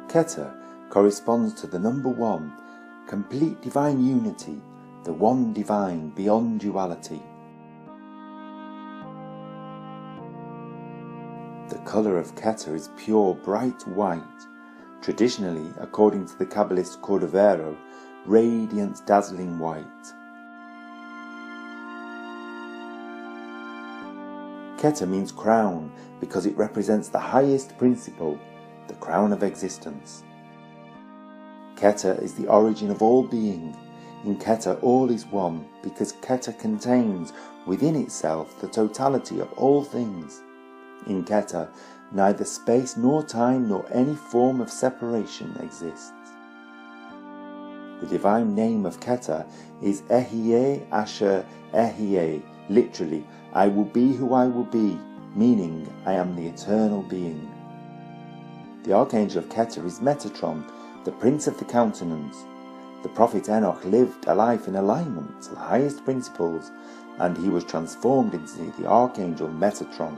Keter corresponds to the number one, complete divine unity, the one divine beyond duality. The colour of Keter is pure bright white, traditionally, according to the Kabbalist Cordovero, radiant dazzling white. Keter means crown because it represents the highest principle, the crown of existence. Keter is the origin of all being. In Keter all is one because Keter contains within itself the totality of all things. In Keter, neither space nor time nor any form of separation exists. The divine name of Keter is Ehyeh Asher Ehyeh, literally, I will be who I will be, meaning I am the eternal being. The archangel of Keter is Metatron, the prince of the countenance. The prophet Enoch lived a life in alignment to the highest principles, and he was transformed into the archangel Metatron.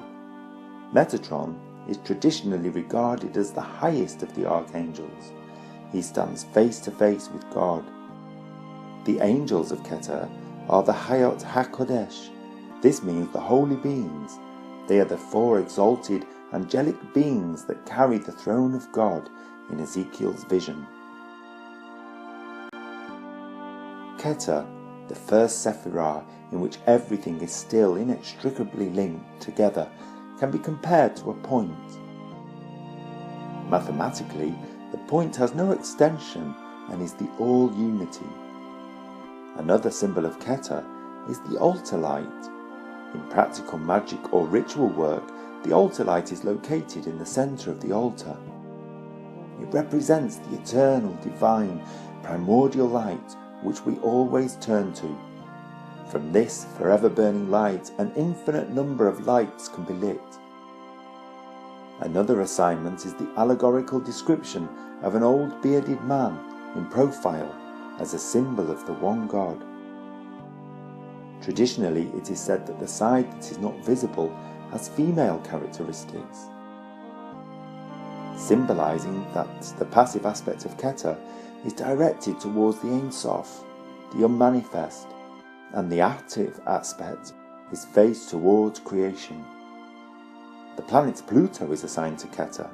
Metatron is traditionally regarded as the highest of the archangels. He stands face to face with God. The angels of Keter are the Hayot HaKodesh. This means the holy beings. They are the four exalted angelic beings that carry the throne of God in Ezekiel's vision. Keter, the first Sephirah in which everything is still inextricably linked together, can be compared to a point. Mathematically, the point has no extension and is the all-unity. Another symbol of Keter is the altar light. In practical magic or ritual work, the altar light is located in the centre of the altar. It represents the eternal, divine, primordial light which we always turn to. From this forever burning light, an infinite number of lights can be lit. Another assignment is the allegorical description of an old bearded man in profile as a symbol of the one God. Traditionally, it is said that the side that is not visible has female characteristics, symbolizing that the passive aspect of Keter is directed towards the Ein Sof, the unmanifest, and the active aspect is faced towards creation. The planet Pluto is assigned to Keter.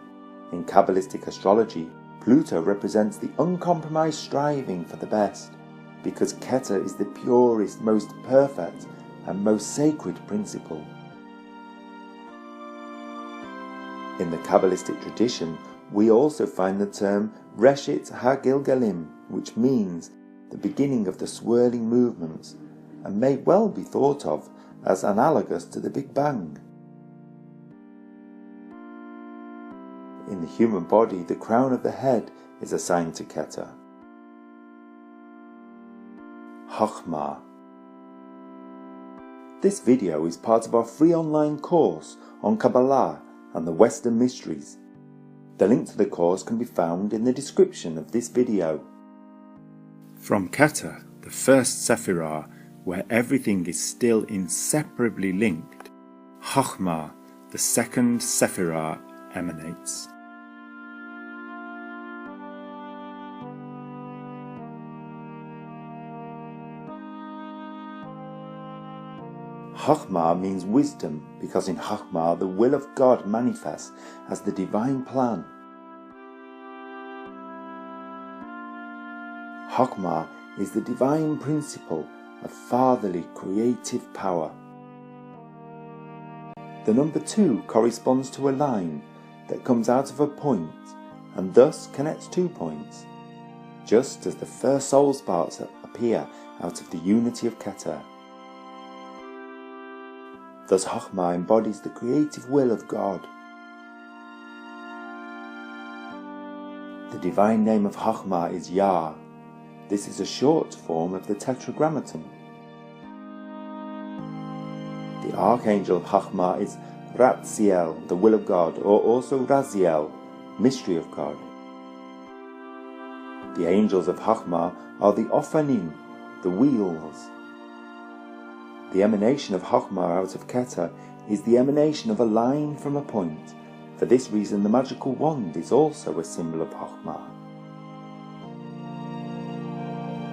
In Kabbalistic astrology, Pluto represents the uncompromised striving for the best, because Keter is the purest, most perfect, and most sacred principle. In the Kabbalistic tradition, we also find the term Reshit HaGilgalim, which means the beginning of the swirling movements, and may well be thought of as analogous to the Big Bang. In the human body, the crown of the head is assigned to Keter. Chokhmah. This video is part of our free online course on Kabbalah and the Western Mysteries. The link to the course can be found in the description of this video. From Keter, the first Sephirah, where everything is still inseparably linked, Chokhmah, the second Sephirah, emanates. Chokhmah means wisdom because in Chokhmah the will of God manifests as the divine plan. Chokhmah is the divine principle of fatherly creative power. The number 2 corresponds to a line that comes out of a point and thus connects 2 points, just as the first soul sparks appear out of the unity of Keter. Thus Chokhmah embodies the creative will of God. The divine name of Chokhmah is Yah. This is a short form of the Tetragrammaton. The archangel of Chokhmah is Ratziel, the will of God, or also Raziel, mystery of God. The angels of Chokhmah are the Ophanim, the wheels. The emanation of Chokhmah out of Keter is the emanation of a line from a point, For this reason, the magical wand is also a symbol of Chokhmah.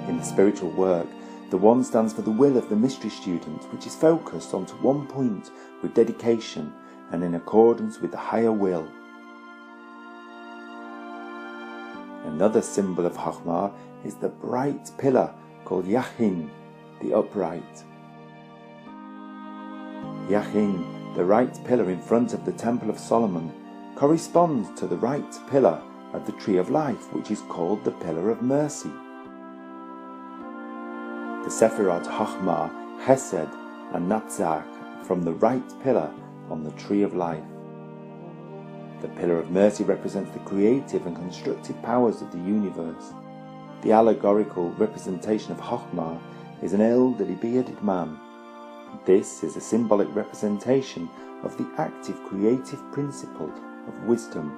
In the spiritual work, the wand stands for the will of the mystery student, which is focused onto one point with dedication and in accordance with the higher will. Another symbol of Chokhmah is the bright pillar called Yachin, the upright. Yachin, the right pillar in front of the Temple of Solomon, corresponds to the right pillar of the Tree of Life, which is called the Pillar of Mercy. The Sephirot Chokhmah, Chesed and Netzach from the right pillar on the Tree of Life. The Pillar of Mercy represents the creative and constructive powers of the universe. The allegorical representation of Chokhmah is an elderly bearded man. This is a symbolic representation of the active creative principle of wisdom.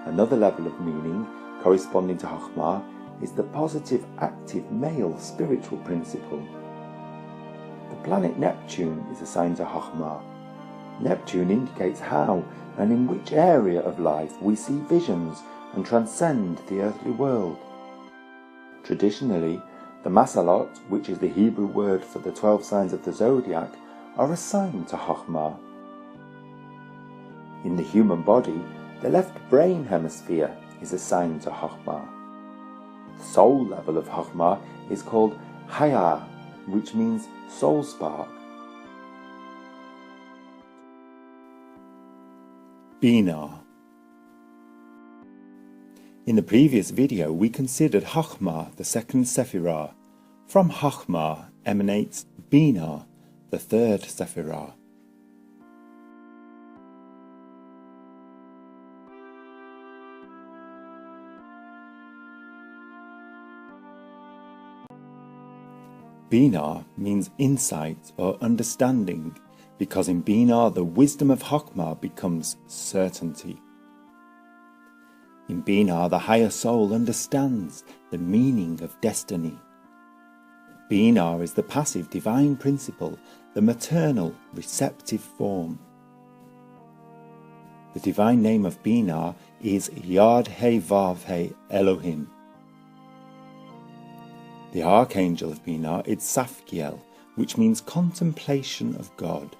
Another level of meaning corresponding to Chokhmah is the positive active male spiritual principle. The planet Neptune is assigned to Chokhmah. Neptune indicates how and in which area of life we see visions and transcend the earthly world. Traditionally, the Masalot, which is the Hebrew word for the 12 signs of the zodiac, are assigned to Chokhmah. In the human body, the left brain hemisphere is assigned to Chokhmah. The soul level of Chokhmah is called Hayah, which means soul spark. Binah. In the previous video, we considered Chokhmah, the second Sephirah. From Chokhmah emanates Binah, the third Sephirah. Binah means insight or understanding, because in Binah the wisdom of Chokhmah becomes certainty. In Binah the higher soul understands the meaning of destiny. Binah is the passive divine principle, the maternal receptive form. The divine name of Binah is Yod-Heh-Vav-Heh Elohim. The archangel of Binah is Safkiel, which means contemplation of God.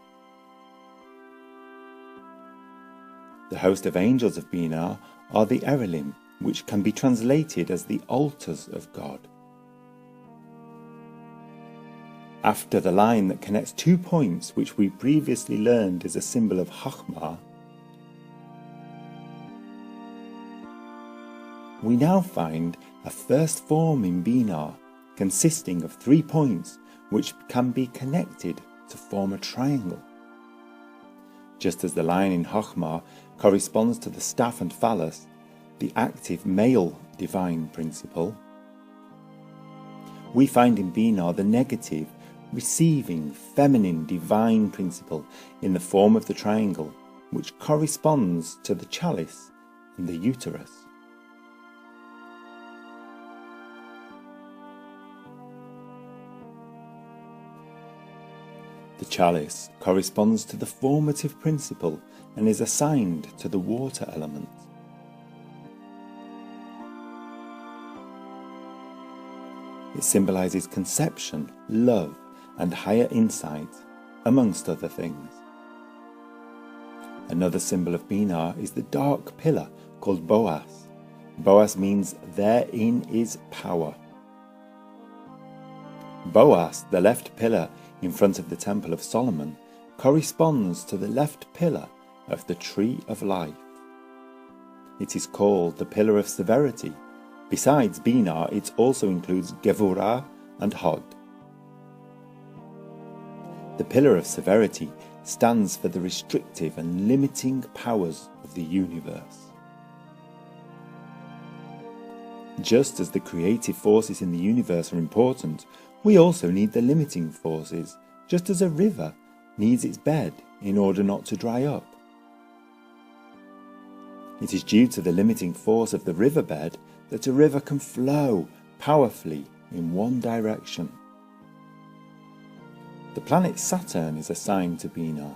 The host of angels of Binah are the Erelim, which can be translated as the altars of God. After the line that connects 2 points, which we previously learned is a symbol of Chokhmah, we now find a first form in Binah, consisting of 3 points which can be connected to form a triangle. Just as the line in Chokhmah corresponds to the staff and phallus, the active male divine principle, we find in Binah the negative, receiving feminine divine principle in the form of the triangle, which corresponds to the chalice and the uterus. The chalice corresponds to the formative principle and is assigned to the water element. It symbolizes conception, love, and higher insight, amongst other things. Another symbol of Binah is the dark pillar called Boaz. Boaz means therein is power. Boaz, the left pillar in front of the Temple of Solomon, corresponds to the left pillar of the Tree of Life. It is called the Pillar of Severity. Besides Binah, it also includes Gevurah and Hod. The Pillar of Severity stands for the restrictive and limiting powers of the universe. Just as the creative forces in the universe are important, we also need the limiting forces, just as a river needs its bed in order not to dry up. It is due to the limiting force of the riverbed that a river can flow powerfully in one direction. The planet Saturn is assigned to Binah.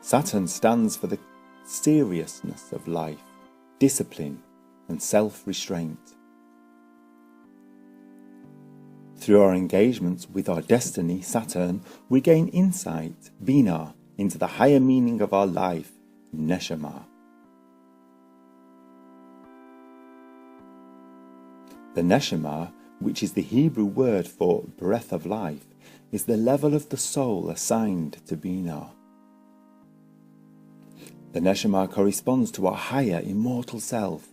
Saturn stands for the seriousness of life, discipline, and self-restraint. Through our engagements with our destiny, Saturn, we gain insight, Binah, into the higher meaning of our life, Neshama. The Neshama, which is the Hebrew word for breath of life, is the level of the soul assigned to Binah. The Neshama corresponds to our higher immortal self.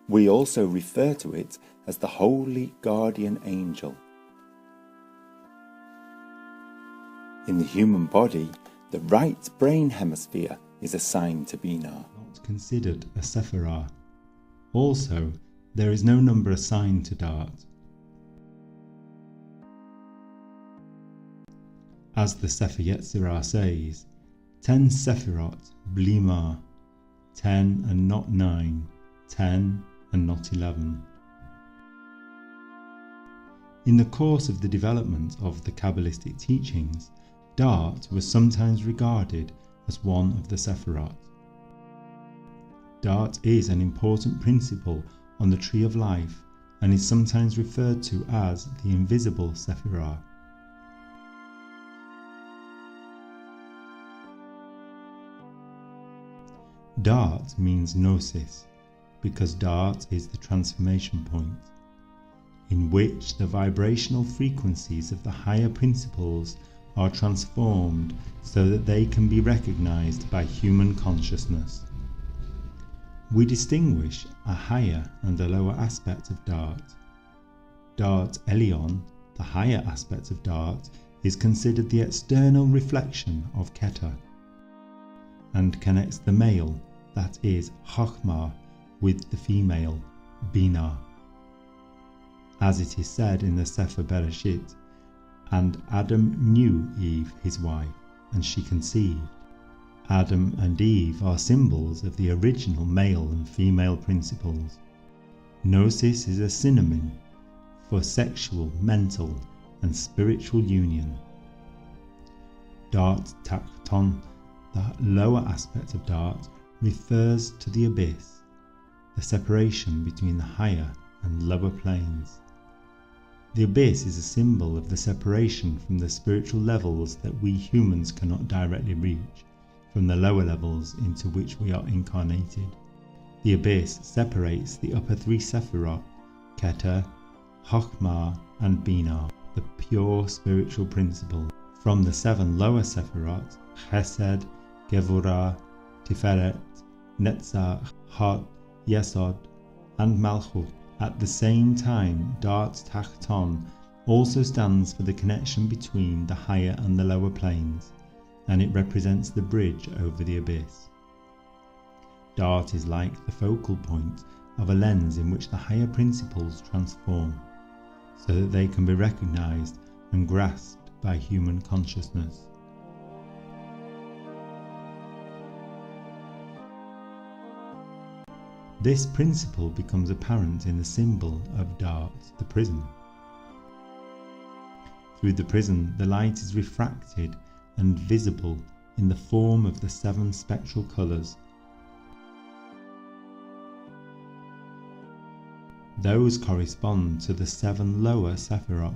We also refer to it as the holy guardian angel. In the human body, the right brain hemisphere is assigned to Binah. Not considered a Sephirah. Also, there is no number assigned to Da'at. As the Sefer Yetzirah says, 10 Sephirot, Blimah, 10 and not 9, 10 and not 11. In the course of the development of the Kabbalistic teachings, Da'at was sometimes regarded as one of the Sephirot. Da'at is an important principle on the Tree of Life and is sometimes referred to as the invisible Sephirah. Da'at means gnosis, because Da'at is the transformation point, in which the vibrational frequencies of the higher principles are transformed so that they can be recognized by human consciousness. We distinguish a higher and a lower aspect of Da'at. Da'at Elyon, the higher aspect of Da'at, is considered the external reflection of Keter and connects the male, that is Chokhmah, with the female, Binah. As it is said in the Sefer Bereshit, and Adam knew Eve his wife, and she conceived. Adam and Eve are symbols of the original male and female principles. Gnosis is a synonym for sexual, mental, and spiritual union. Da'at Takton, the lower aspect of Da'at, refers to the abyss, the separation between the higher and lower planes. The abyss is a symbol of the separation from the spiritual levels that we humans cannot directly reach, from the lower levels into which we are incarnated. The abyss separates the upper 3 Sephirot, Keter, Chokhmah, and Binah, the pure spiritual principle, from the 7 lower Sephirot, Chesed, Gevurah, Tiferet, Netzach, Hod, Yesod, and Malchut. At the same time, Da'at Takton also stands for the connection between the higher and the lower planes, and it represents the bridge over the abyss. Da'at is like the focal point of a lens in which the higher principles transform, so that they can be recognized and grasped by human consciousness. This principle becomes apparent in the symbol of Da'at, the prism. Through the prism, the light is refracted and visible in the form of the 7 spectral colours. Those correspond to the 7 lower Sephirot.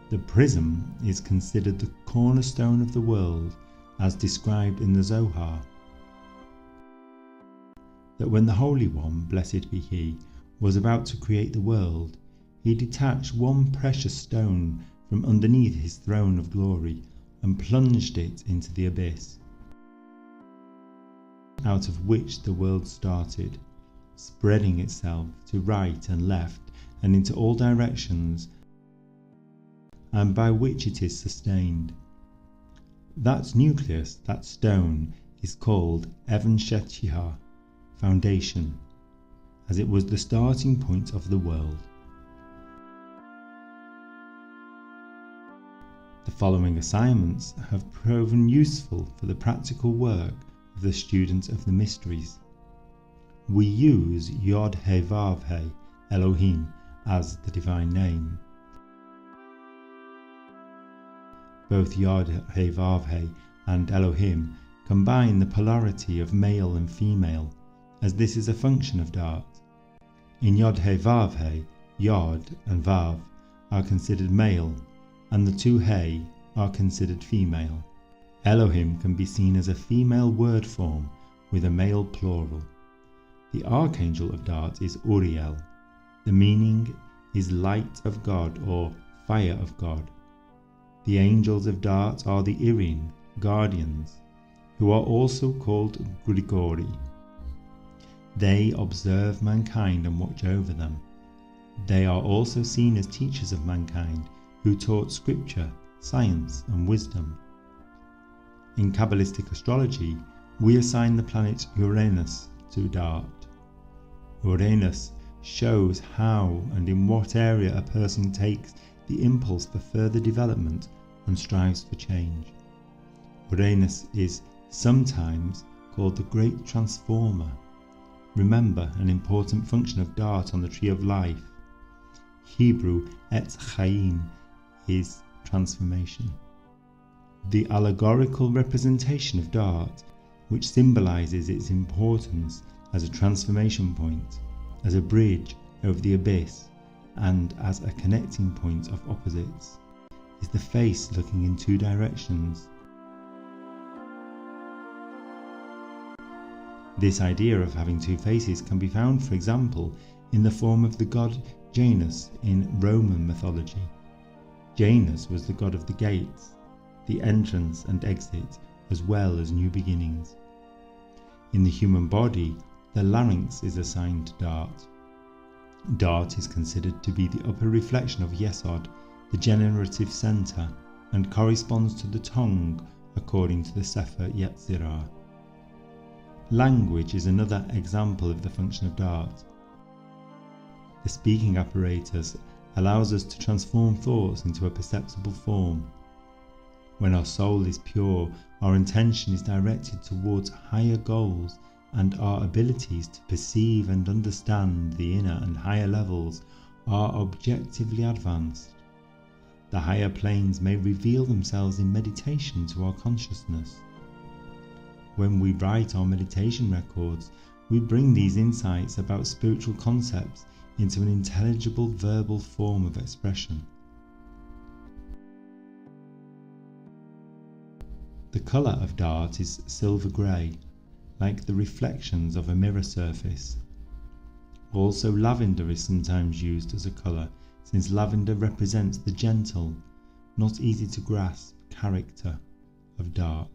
The prism is considered the cornerstone of the world as described in the Zohar. That when the Holy One, blessed be He, was about to create the world, He detached one precious stone from underneath His throne of glory and plunged it into the abyss, out of which the world started, spreading itself to right and left and into all directions, and by which it is sustained. That nucleus, that stone, is called Even Shetiyah, foundation, as it was the starting point of the world. The following assignments have proven useful for the practical work of the student of the mysteries. We use Yod He Vav He, Elohim, as the divine name. Both Yod He Vav He and Elohim combine the polarity of male and female, as this is a function of Da'at. In Yod He Vav He, Yod and Vav are considered male, and the two He are considered female. Elohim can be seen as a female word form with a male plural. The archangel of Da'at is Uriel. The meaning is light of God or fire of God. The angels of Da'at are the Irin, guardians, who are also called Grigori. They observe mankind and watch over them. They are also seen as teachers of mankind who taught scripture, science and wisdom. In Kabbalistic astrology, we assign the planet Uranus to Da'at. Uranus shows how and in what area a person takes the impulse for further development and strives for change. Uranus is sometimes called the Great Transformer. Remember an important function of Da'at on the Tree of Life. Hebrew Etz Chaim is transformation. The allegorical representation of Da'at, which symbolizes its importance as a transformation point, as a bridge over the abyss, and as a connecting point of opposites, is the face looking in two directions. This idea of having two faces can be found, for example, in the form of the god Janus in Roman mythology. Janus was the god of the gates, the entrance and exit, as well as new beginnings. In the human body, the larynx is assigned to Da'at. Da'at is considered to be the upper reflection of Yesod, the generative center, and corresponds to the tongue according to the Sefer Yetzirah. Language is another example of the function of Da'at. The speaking apparatus allows us to transform thoughts into a perceptible form. When our soul is pure, our intention is directed towards higher goals, and our abilities to perceive and understand the inner and higher levels are objectively advanced. The higher planes may reveal themselves in meditation to our consciousness. When we write our meditation records, we bring these insights about spiritual concepts into an intelligible verbal form of expression. The colour of Da'at is silver grey, like the reflections of a mirror surface. Also, lavender is sometimes used as a colour, since lavender represents the gentle, not easy to grasp character of Da'at.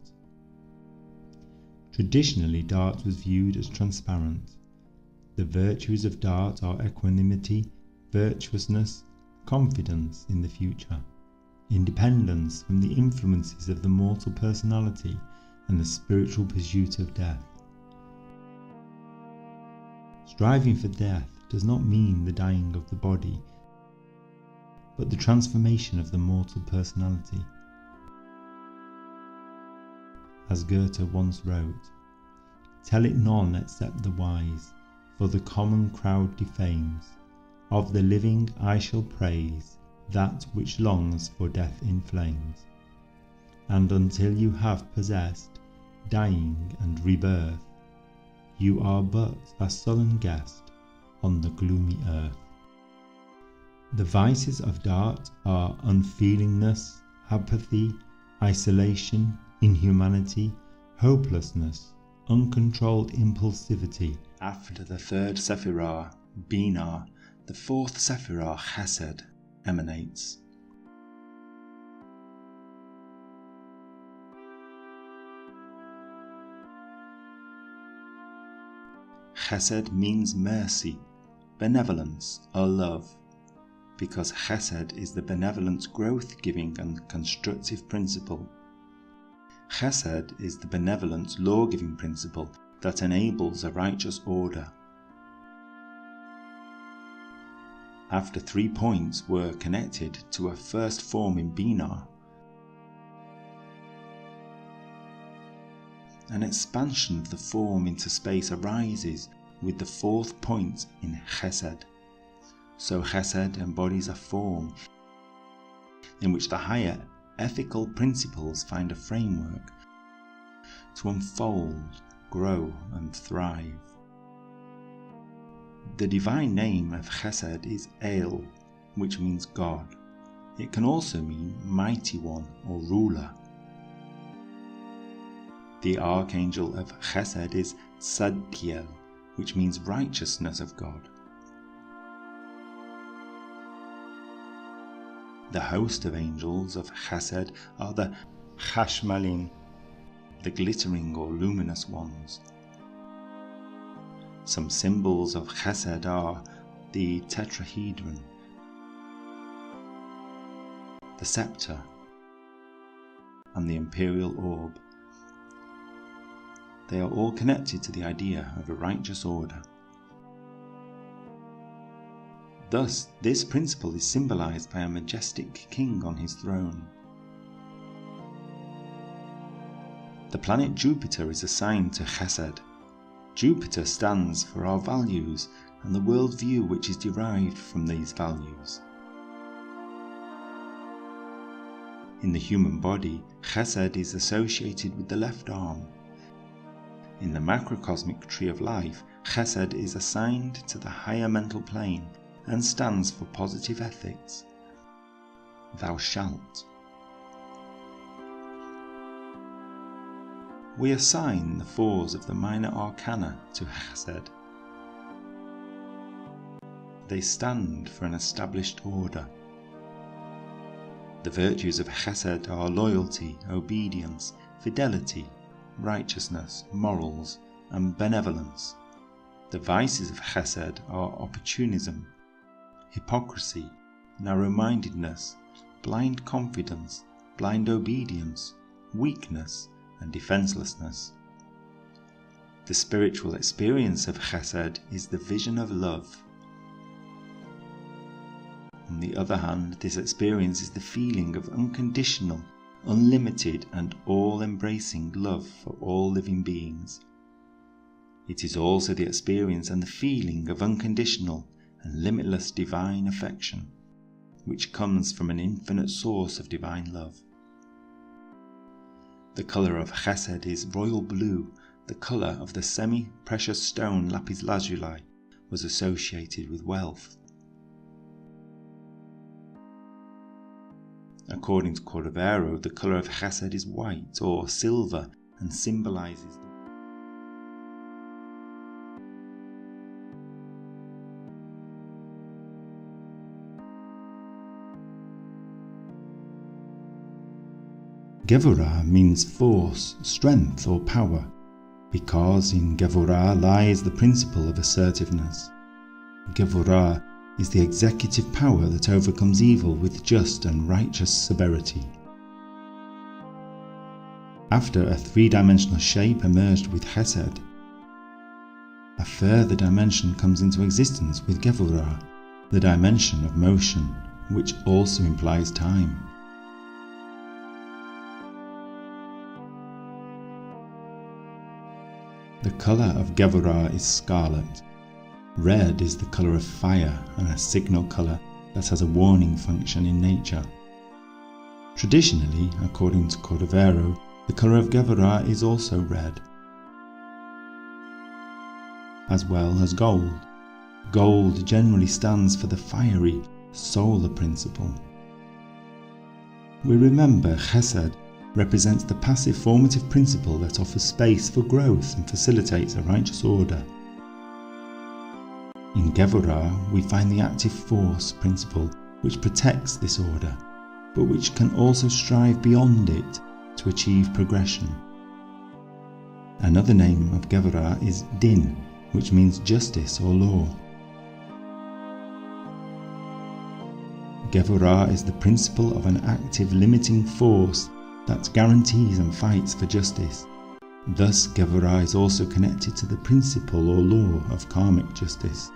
Traditionally, Da'at was viewed as transparent. The virtues of Da'at are equanimity, virtuousness, confidence in the future, independence from the influences of the mortal personality, and the spiritual pursuit of death. Striving for death does not mean the dying of the body, but the transformation of the mortal personality. As Goethe once wrote, "Tell it none except the wise, for the common crowd defames. Of the living I shall praise that which longs for death in flames. And until you have possessed dying and rebirth, you are but a sullen guest on the gloomy earth." The vices of Da'at are unfeelingness, apathy, isolation, inhumanity, hopelessness, uncontrolled impulsivity. After the third Sephirah, Binah, the fourth Sephirah, Chesed, emanates. Chesed means mercy, benevolence, or love, because Chesed is the benevolent growth-giving and constructive principle. Chesed is the benevolent law-giving principle that enables a righteous order. After 3 points were connected to a first form in Binah, an expansion of the form into space arises with the 4th point in Chesed. So Chesed embodies a form in which the higher ethical principles find a framework to unfold, grow and thrive. The divine name of Chesed is El, which means God. It can also mean mighty one or ruler. The archangel of Chesed is Tzadkiel, which means righteousness of God. The host of angels of Chesed are the Chashmalim, the glittering or luminous ones. Some symbols of Chesed are the tetrahedron, the scepter, and the imperial orb. They are all connected to the idea of a righteous order. Thus, this principle is symbolized by a majestic king on his throne. The planet Jupiter is assigned to Chesed. Jupiter stands for our values and the worldview which is derived from these values. In the human body, Chesed is associated with the left arm. In the macrocosmic tree of life, Chesed is assigned to the higher mental plane and stands for positive ethics. Thou shalt. We assign the fours of the minor arcana to Chesed. They stand for an established order. The virtues of Chesed are loyalty, obedience, fidelity, righteousness, morals, and benevolence. The vices of Chesed are opportunism, hypocrisy, narrow-mindedness, blind confidence, blind obedience, weakness, and defenselessness. The spiritual experience of Chesed is the vision of love. On the other hand, this experience is the feeling of unconditional, unlimited, and all-embracing love for all living beings. It is also the experience and the feeling of unconditional and limitless divine affection, which comes from an infinite source of divine love. The colour of Chesed is royal blue. The colour of the semi-precious stone lapis lazuli was associated with wealth. According to Cordovero, the colour of Chesed is white or silver and symbolises Gevurah means force, strength or power, because in Gevurah lies the principle of assertiveness. Gevurah is the executive power that overcomes evil with just and righteous severity. After a three-dimensional shape emerged with Chesed, a further dimension comes into existence with Gevurah, the dimension of motion, which also implies time. The colour of Gevurah is scarlet. Red is the colour of fire and a signal colour that has a warning function in nature. Traditionally, according to Cordovero, the colour of Gevurah is also red, as well as gold. Gold generally stands for the fiery, solar principle. We remember Chesed represents the passive formative principle that offers space for growth and facilitates a righteous order. In Gevurah, we find the active force principle which protects this order, but which can also strive beyond it to achieve progression. Another name of Gevurah is Din, which means justice or law. Gevurah is the principle of an active limiting force that guarantees and fights for justice. Thus, Gevurah is also connected to the principle or law of karmic justice.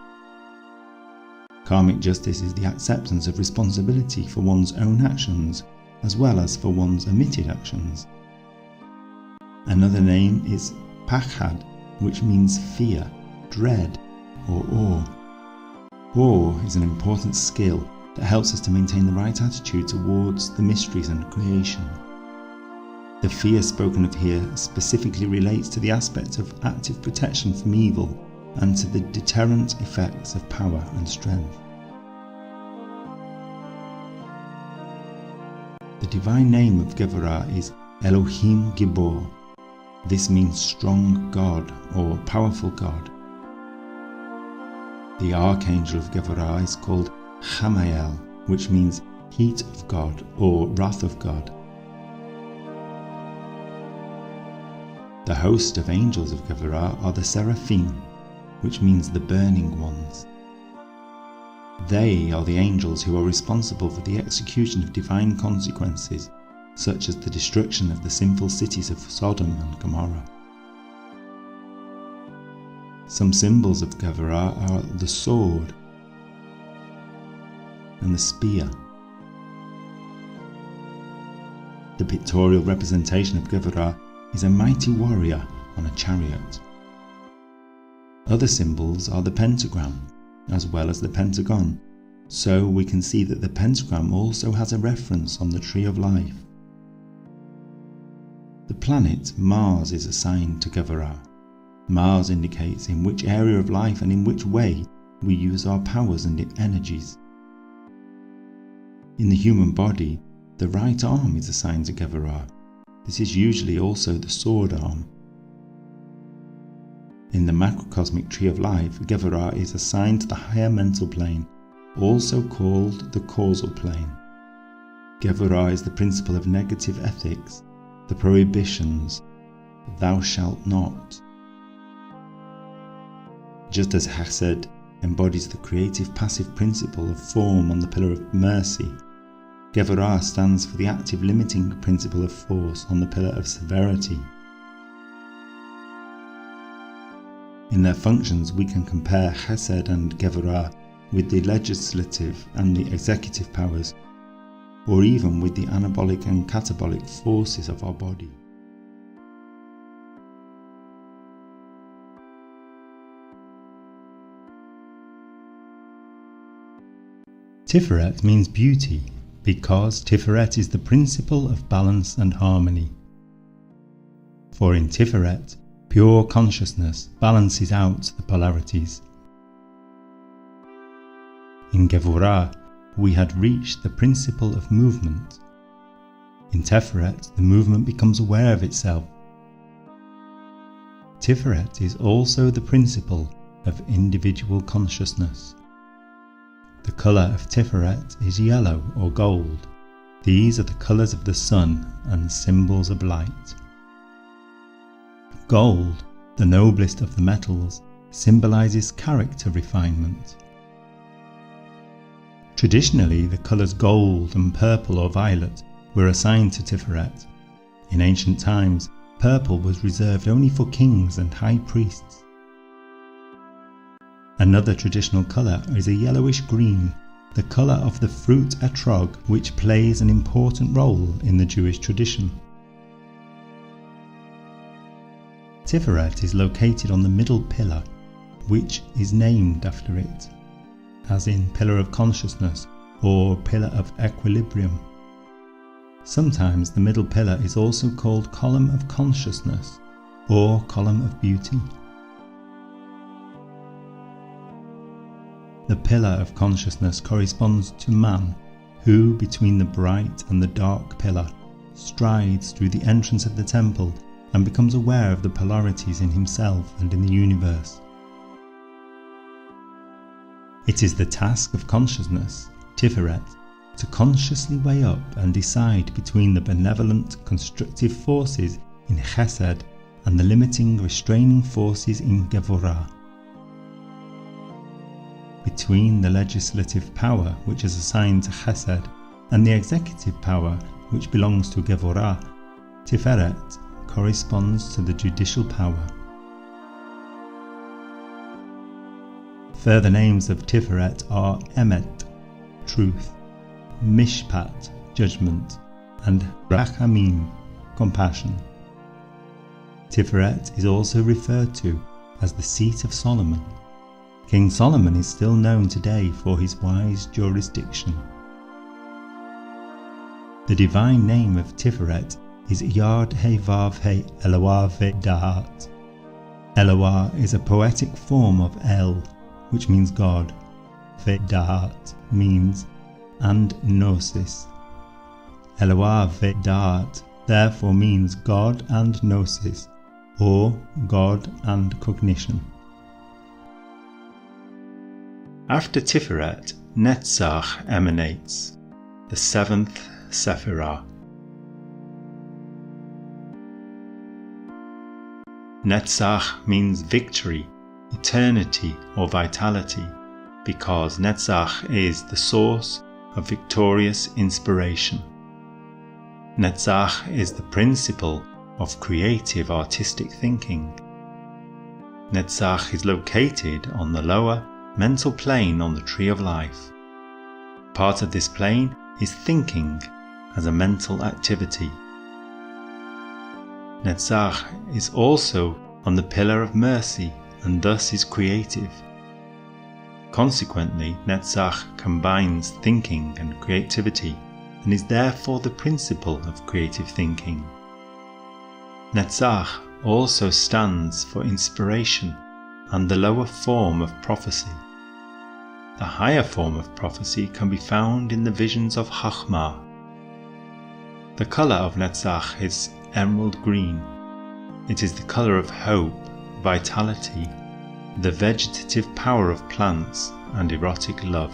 Karmic justice is the acceptance of responsibility for one's own actions, as well as for one's omitted actions. Another name is Pachad, which means fear, dread, or awe. Awe is an important skill that helps us to maintain the right attitude towards the mysteries and creation. The fear spoken of here specifically relates to the aspect of active protection from evil and to the deterrent effects of power and strength. The divine name of Gevorah is Elohim Gibor. This means strong God or powerful God. The archangel of Gevorah is called Chamael, which means heat of God or wrath of God. The host of angels of Gevorah are the Seraphim, which means the burning ones. They are the angels who are responsible for the execution of divine consequences, such as the destruction of the sinful cities of Sodom and Gomorrah. Some symbols of Gevorah are the sword and the spear. The pictorial representation of Gevorah is a mighty warrior on a chariot. Other symbols are the pentagram, as well as the pentagon, so we can see that the pentagram also has a reference on the tree of life. The planet Mars is assigned to Gevorah. Mars indicates in which area of life and in which way we use our powers and energies. In the human body, the right arm is assigned to Gevorah. This is usually also the sword arm. In the macrocosmic tree of life, Gevorah is assigned to the higher mental plane, also called the causal plane. Gevorah is the principle of negative ethics, the prohibitions, thou shalt not. Just as Chesed embodies the creative passive principle of form on the pillar of mercy, Gevorah stands for the active limiting principle of force on the pillar of severity. In their functions, we can compare Chesed and Gevorah with the legislative and the executive powers, or even with the anabolic and catabolic forces of our body. Tiferet means beauty, because Tiferet is the principle of balance and harmony. For in Tiferet, pure consciousness balances out the polarities. In Gevorah, we had reached the principle of movement. In Tiferet, the movement becomes aware of itself. Tiferet is also the principle of individual consciousness. The colour of Tiferet is yellow or gold. These are the colours of the sun and symbols of light. Gold, the noblest of the metals, symbolises character refinement. Traditionally, the colours gold and purple or violet were assigned to Tiferet. In ancient times, purple was reserved only for kings and high priests. Another traditional colour is a yellowish green, the colour of the fruit etrog, which plays an important role in the Jewish tradition. Tiferet is located on the middle pillar, which is named after it, as in pillar of consciousness or pillar of equilibrium. Sometimes the middle pillar is also called column of consciousness or column of beauty. The pillar of consciousness corresponds to man, who, between the bright and the dark pillar, strides through the entrance of the temple and becomes aware of the polarities in himself and in the universe. It is the task of consciousness, Tiferet, to consciously weigh up and decide between the benevolent, constructive forces in Chesed and the limiting, restraining forces in Gevorah. Between the legislative power, which is assigned to Chesed, and the executive power, which belongs to Gevorah, Tiferet corresponds to the judicial power. Further names of Tiferet are Emet, truth, Mishpat, judgment, and Rachamim, compassion. Tiferet is also referred to as the seat of Solomon. King Solomon is still known today for his wise jurisdiction. The divine name of Tiferet is Yod He Vav He Eloah Ve Da'at. Eloah is a poetic form of El, which means God. Ve Da'at means and gnosis. Eloah Ve Da'at therefore means God and gnosis, or God and cognition. After Tiferet, Netzach emanates, the seventh Sephirah. Netzach means victory, eternity or vitality, because Netzach is the source of victorious inspiration. Netzach is the principle of creative artistic thinking. Netzach is located on the lower mental plane on the tree of life. Part of this plane is thinking as a mental activity. Netzach is also on the pillar of mercy and thus is creative. Consequently, Netzach combines thinking and creativity and is therefore the principle of creative thinking. Netzach also stands for inspiration and the lower form of prophecy. The higher form of prophecy can be found in the visions of Chachmah. The colour of Netzach is emerald green. It is the colour of hope, vitality, the vegetative power of plants, and erotic love.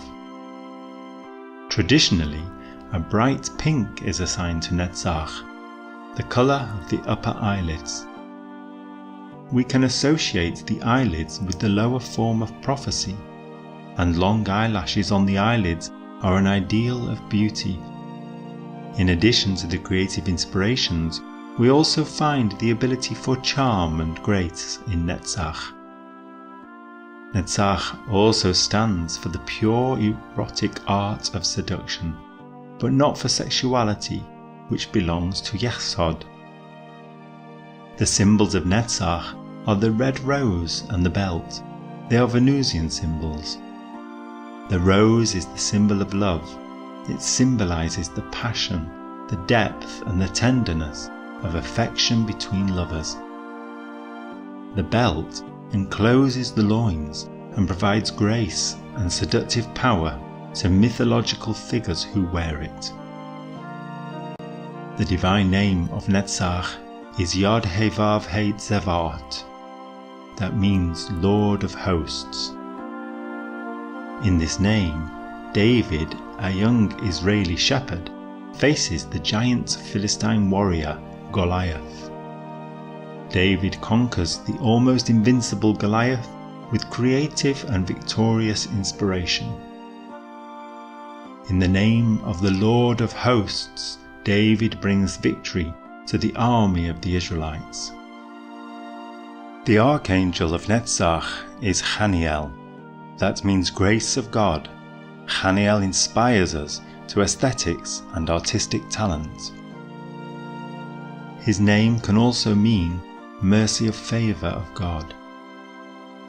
Traditionally, a bright pink is assigned to Netzach, the colour of the upper eyelids. We can associate the eyelids with the lower form of prophecy, and long eyelashes on the eyelids are an ideal of beauty. In addition to the creative inspirations, we also find the ability for charm and grace in Netzach. Netzach also stands for the pure erotic art of seduction, but not for sexuality, which belongs to Yesod. The symbols of Netzach are the red rose and the belt. They are Venusian symbols. The rose is the symbol of love. It symbolizes the passion, the depth and the tenderness of affection between lovers. The belt encloses the loins and provides grace and seductive power to mythological figures who wear it. The divine name of Netzach is Yod He Vav He Tzevaot. That means Lord of Hosts. In this name, David, a young Israeli shepherd, faces the giant Philistine warrior Goliath. David conquers the almost invincible Goliath with creative and victorious inspiration. In the name of the Lord of Hosts, David brings victory to the army of the Israelites. The archangel of Netzach is Chaniel. That means grace of God. Chaniel inspires us to aesthetics and artistic talent. His name can also mean mercy of favour of God.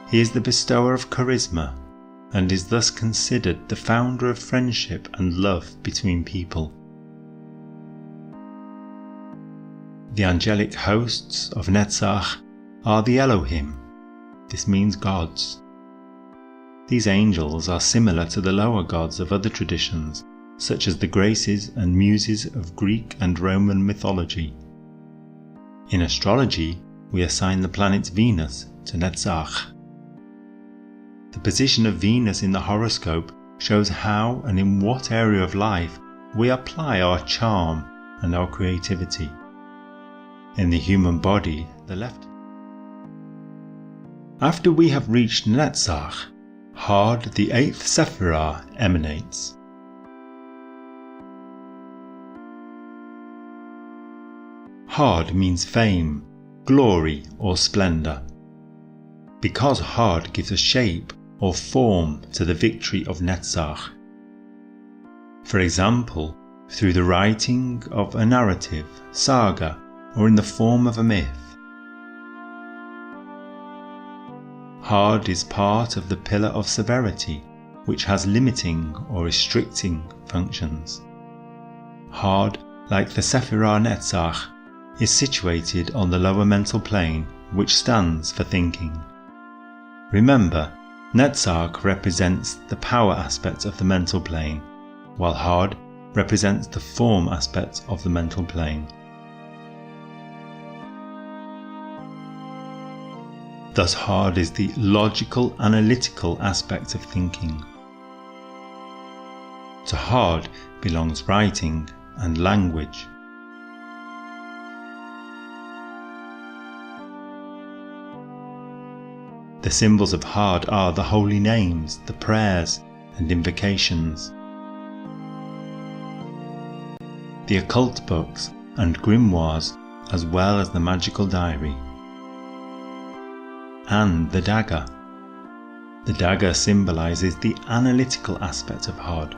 He is the bestower of charisma and is thus considered the founder of friendship and love between people. The angelic hosts of Netzach are the Elohim. This means gods. These angels are similar to the lower gods of other traditions, such as the Graces and Muses of Greek and Roman mythology. In astrology, we assign the planet Venus to Netzach. The position of Venus in the horoscope shows how and in what area of life we apply our charm and our creativity. In the human body, the left. After we have reached Netzach, Had, the eighth Sephirah, emanates. Had means fame, glory or splendour. Because Had gives a shape or form to the victory of Netzach. For example, through the writing of a narrative, saga, or in the form of a myth. Had is part of the pillar of severity, which has limiting or restricting functions. Had, like the Sephirah Netzach, is situated on the lower mental plane, which stands for thinking. Remember, Netzach represents the power aspect of the mental plane, while Hod represents the form aspect of the mental plane. Thus Hod is the logical, analytical aspect of thinking. To Hod belongs writing and language. The symbols of Hod are the holy names, the prayers and invocations, the occult books and grimoires, as well as the magical diary, and the dagger. The dagger symbolizes the analytical aspect of Hod.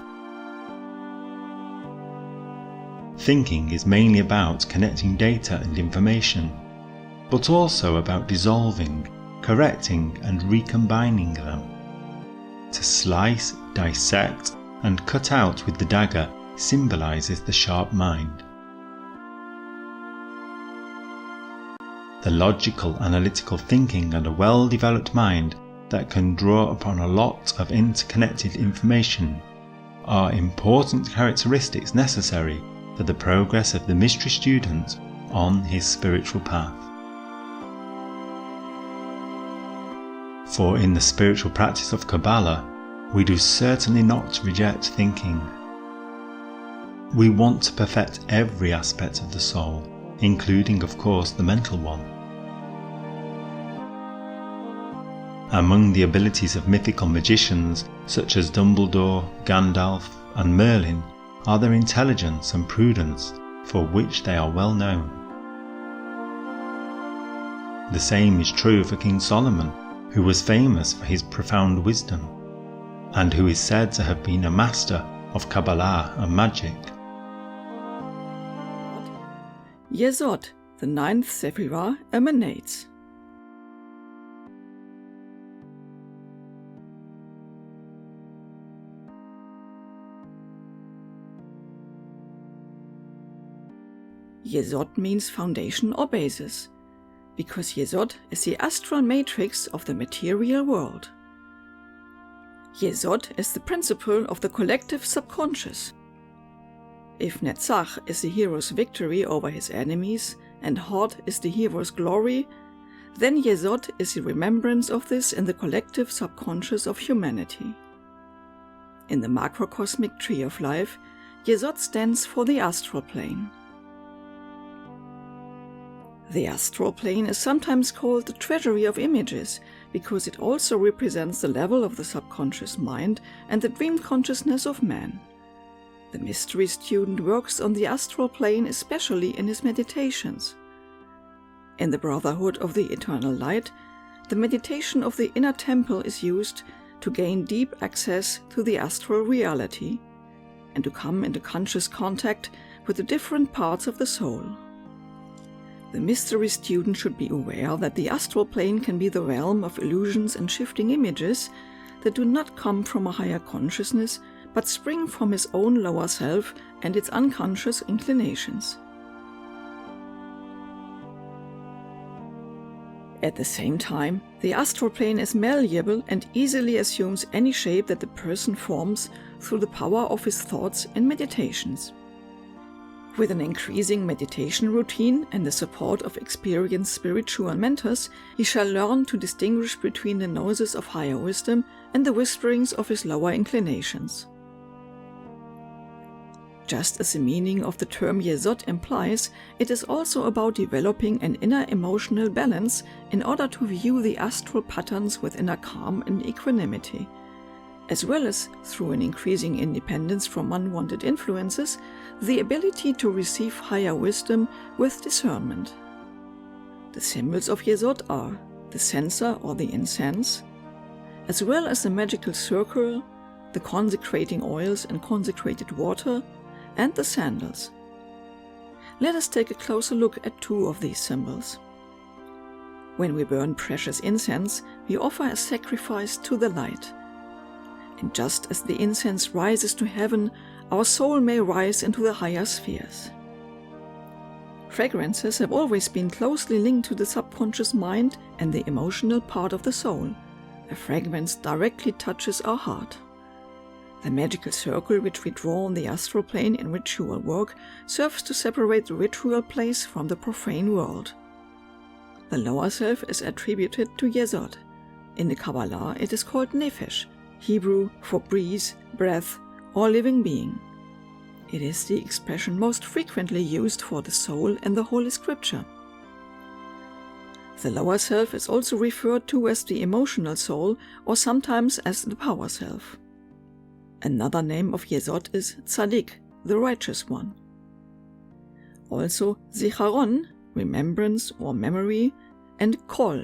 Thinking is mainly about connecting data and information, but also about dissolving, correcting and recombining them. To slice, dissect and cut out with the dagger symbolizes the sharp mind. The logical, analytical thinking and a well-developed mind that can draw upon a lot of interconnected information are important characteristics necessary for the progress of the mystery student on his spiritual path. For in the spiritual practice of Kabbalah, we do certainly not reject thinking. We want to perfect every aspect of the soul, including, of course, the mental one. Among the abilities of mythical magicians such as Dumbledore, Gandalf, and Merlin are their intelligence and prudence, for which they are well known. The same is true for King Solomon, who was famous for his profound wisdom, and who is said to have been a master of Kabbalah and magic. Yesod, the ninth Sephirah, emanates. Yesod means foundation or basis, because Yesod is the astral matrix of the material world. Yesod is the principle of the collective subconscious. If Netzach is the hero's victory over his enemies and Hod is the hero's glory, then Yesod is the remembrance of this in the collective subconscious of humanity. In the macrocosmic tree of life, Yesod stands for the astral plane. The astral plane is sometimes called the treasury of images because it also represents the level of the subconscious mind and the dream consciousness of man. The mystery student works on the astral plane especially in his meditations. In the Brotherhood of the Eternal Light, the meditation of the inner temple is used to gain deep access to the astral reality and to come into conscious contact with the different parts of the soul. The mystery student should be aware that the astral plane can be the realm of illusions and shifting images that do not come from a higher consciousness, but spring from his own lower self and its unconscious inclinations. At the same time, the astral plane is malleable and easily assumes any shape that the person forms through the power of his thoughts and meditations. With an increasing meditation routine and the support of experienced spiritual mentors, he shall learn to distinguish between the noises of higher wisdom and the whisperings of his lower inclinations. Just as the meaning of the term Yesod implies, it is also about developing an inner emotional balance in order to view the astral patterns with inner calm and equanimity, as well as, through an increasing independence from unwanted influences, the ability to receive higher wisdom with discernment. The symbols of Yesod are the censer or the incense, as well as the magical circle, the consecrating oils and consecrated water, and the sandals. Let us take a closer look at two of these symbols. When we burn precious incense, we offer a sacrifice to the light. And just as the incense rises to heaven, our soul may rise into the higher spheres. Fragrances have always been closely linked to the subconscious mind and the emotional part of the soul. A fragrance directly touches our heart. The magical circle which we draw on the astral plane in ritual work serves to separate the ritual place from the profane world. The lower self is attributed to Yesod. In the Kabbalah it is called Nefesh, Hebrew for breeze, breath, or living being. It is the expression most frequently used for the soul in the Holy Scripture. The lower self is also referred to as the emotional soul or sometimes as the power self. Another name of Yesod is Tzaddik, the righteous one. Also Zicharon, remembrance or memory, and Kol,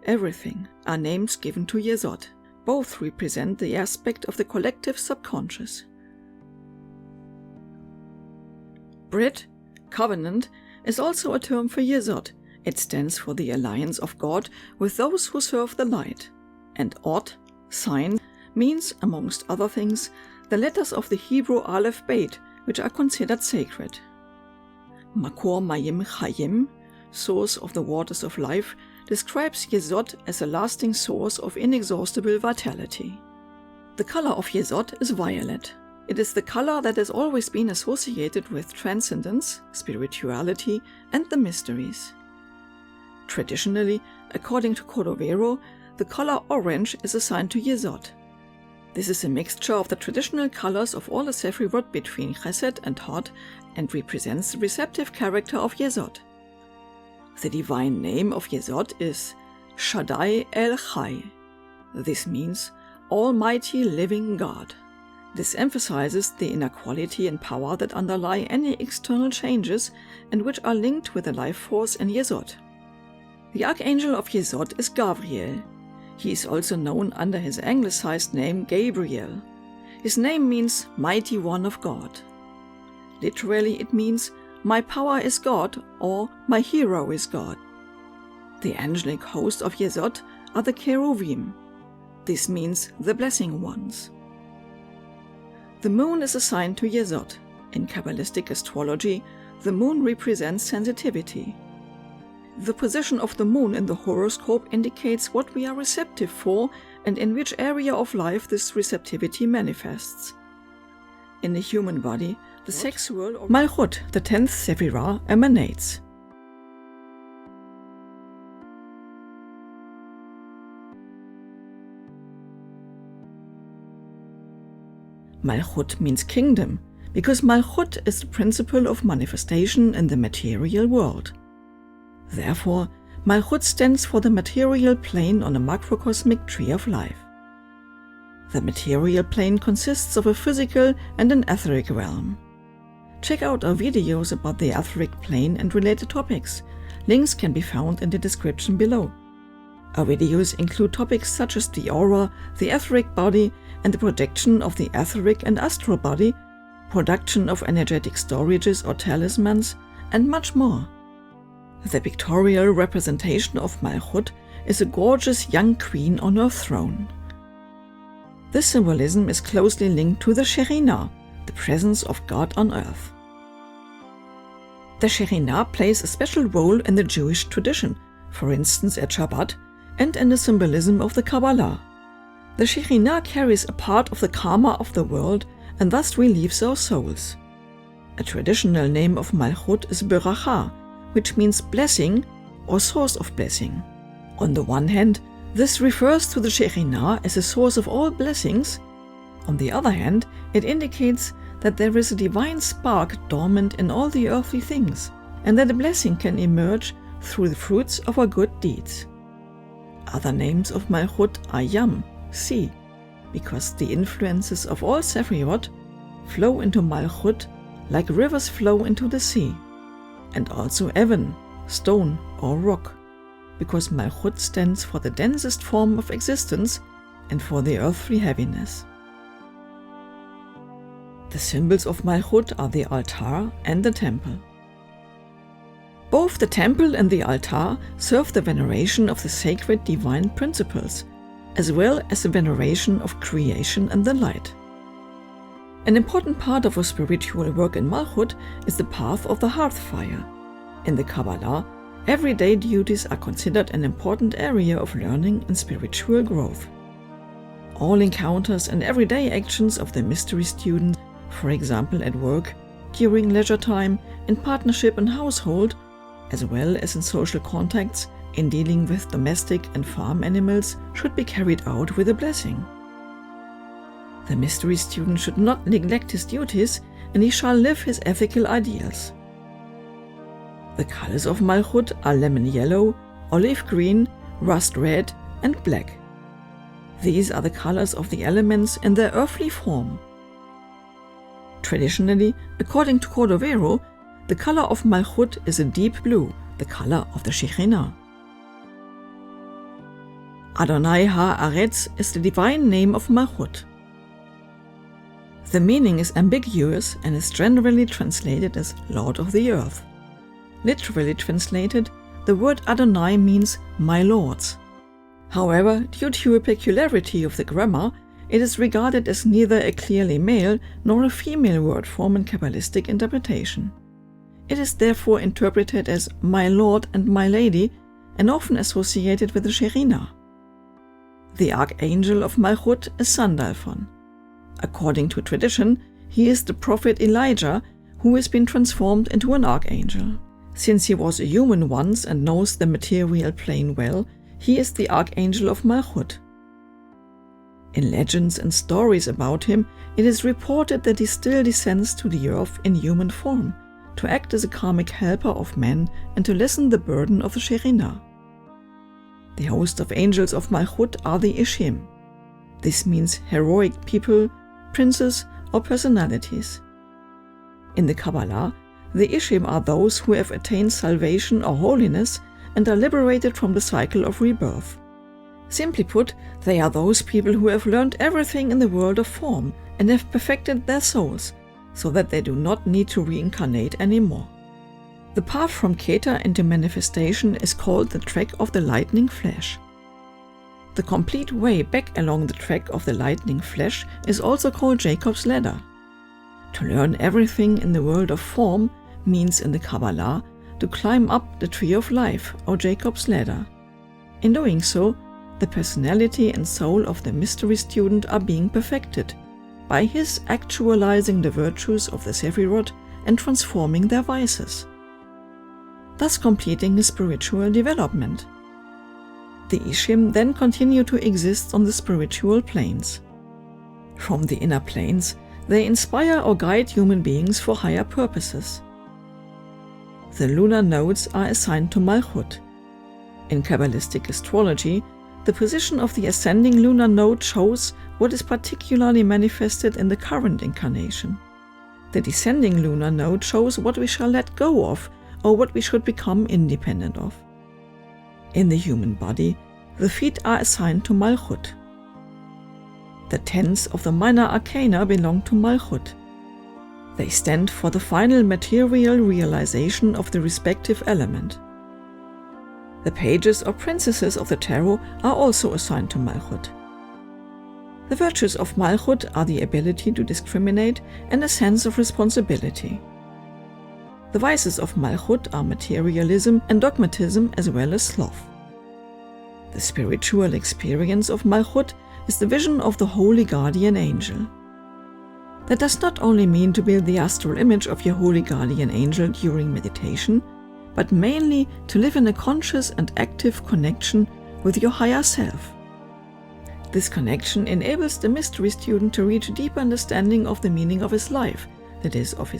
everything, are names given to Yesod. Both represent the aspect of the collective subconscious. Brit, covenant, is also a term for Yesod. It stands for the alliance of God with those who serve the light. And Od, sign, means, amongst other things, the letters of the Hebrew Aleph Beit, which are considered sacred. Makor Mayim Chayim, source of the waters of life, describes Yesod as a lasting source of inexhaustible vitality. The color of Yesod is violet. It is the color that has always been associated with transcendence, spirituality, and the mysteries. Traditionally, according to Cordovero, the color orange is assigned to Yesod. This is a mixture of the traditional colors of all the Sephirot between Chesed and Hod and represents the receptive character of Yesod. The divine name of Yesod is Shaddai El Chai. This means Almighty Living God. This emphasizes the inner quality and power that underlie any external changes and which are linked with the life force in Yesod. The archangel of Yesod is Gabriel. He is also known under his anglicized name Gabriel. His name means Mighty One of God. Literally it means My power is God or My hero is God. The angelic host of Yesod are the Cheruvim. This means the blessing ones. The moon is assigned to Yesod. In Kabbalistic astrology, the moon represents sensitivity. The position of the moon in the horoscope indicates what we are receptive for and in which area of life this receptivity manifests. In the human body, the sexual or Malchut, the 10th Sephirah, emanates. Malchut means kingdom, because Malchut is the principle of manifestation in the material world. Therefore, Malchut stands for the material plane on a macrocosmic tree of life. The material plane consists of a physical and an etheric realm. Check out our videos about the etheric plane and related topics. Links can be found in the description below. Our videos include topics such as the aura, the etheric body, and the projection of the etheric and astral body, production of energetic storages or talismans, and much more. The pictorial representation of Malchut is a gorgeous young queen on her throne. This symbolism is closely linked to the Shekhinah, the presence of God on earth. The Shekhinah plays a special role in the Jewish tradition, for instance at Shabbat, and in the symbolism of the Kabbalah. The Shekhinah carries a part of the karma of the world and thus relieves our souls. A traditional name of Malchut is Beracha, which means blessing or source of blessing. On the one hand, this refers to the Shekhinah as a source of all blessings. On the other hand, it indicates that there is a divine spark dormant in all the earthly things, and that a blessing can emerge through the fruits of our good deeds. Other names of Malchut are Yam, sea, because the influences of all Sephirot flow into Malchut like rivers flow into the sea, and also Evan, stone or rock, because Malchut stands for the densest form of existence and for the earthly heaviness. The symbols of Malchut are the altar and the temple. Both the temple and the altar serve the veneration of the sacred divine principles, as well as the veneration of creation and the light. An important part of our spiritual work in Malchut is the path of the hearth fire. In the Kabbalah, everyday duties are considered an important area of learning and spiritual growth. All encounters and everyday actions of the mystery student, for example at work, during leisure time, in partnership and household, as well as in social contacts, in dealing with domestic and farm animals, should be carried out with a blessing. The mystery student should not neglect his duties, and he shall live his ethical ideals. The colors of Malchut are lemon yellow, olive green, rust red, and black. These are the colors of the elements in their earthly form. Traditionally, according to Cordovero, the color of Malchut is a deep blue, the color of the Shekhinah. Adonai Ha-Aretz is the divine name of Malchut. The meaning is ambiguous and is generally translated as Lord of the Earth. Literally translated, the word Adonai means my lords. However, due to a peculiarity of the grammar, it is regarded as neither a clearly male nor a female word form in Kabbalistic interpretation. It is therefore interpreted as my lord and my lady, and often associated with the Shekhinah. The archangel of Malchut is Sandalphon. According to tradition, he is the prophet Elijah, who has been transformed into an archangel. Since he was a human once and knows the material plane well, he is the archangel of Malchut. In legends and stories about him, it is reported that he still descends to the earth in human form, to act as a karmic helper of men and to lessen the burden of the Shekhinah. The host of angels of Malchut are the Ishim. This means heroic people, princes, or personalities. In the Kabbalah, the Ishim are those who have attained salvation or holiness and are liberated from the cycle of rebirth. Simply put, they are those people who have learned everything in the world of form and have perfected their souls, so that they do not need to reincarnate anymore. The path from Keter into manifestation is called the track of the lightning flash. The complete way back along the track of the lightning flash is also called Jacob's ladder. To learn everything in the world of form means in the Kabbalah to climb up the tree of life, or Jacob's ladder. In doing so, the personality and soul of the mystery student are being perfected, by his actualizing the virtues of the Sephirot and transforming their vices, thus completing his spiritual development. The Ishim then continue to exist on the spiritual planes. From the inner planes, they inspire or guide human beings for higher purposes. The lunar nodes are assigned to Malchut. In Kabbalistic astrology, the position of the ascending lunar node shows what is particularly manifested in the current incarnation. The descending lunar node shows what we shall let go of or what we should become independent of. In the human body, the feet are assigned to Malchut. The tens of the minor arcana belong to Malchut. They stand for the final material realization of the respective element. The pages or princesses of the tarot are also assigned to Malchut. The virtues of Malchut are the ability to discriminate and a sense of responsibility. The vices of Malchut are materialism and dogmatism, as well as sloth. The spiritual experience of Malchut is the vision of the holy guardian angel. That does not only mean to build the astral image of your holy guardian angel during meditation, but mainly to live in a conscious and active connection with your higher self. This connection enables the mystery student to reach a deep understanding of the meaning of his life, that is, of his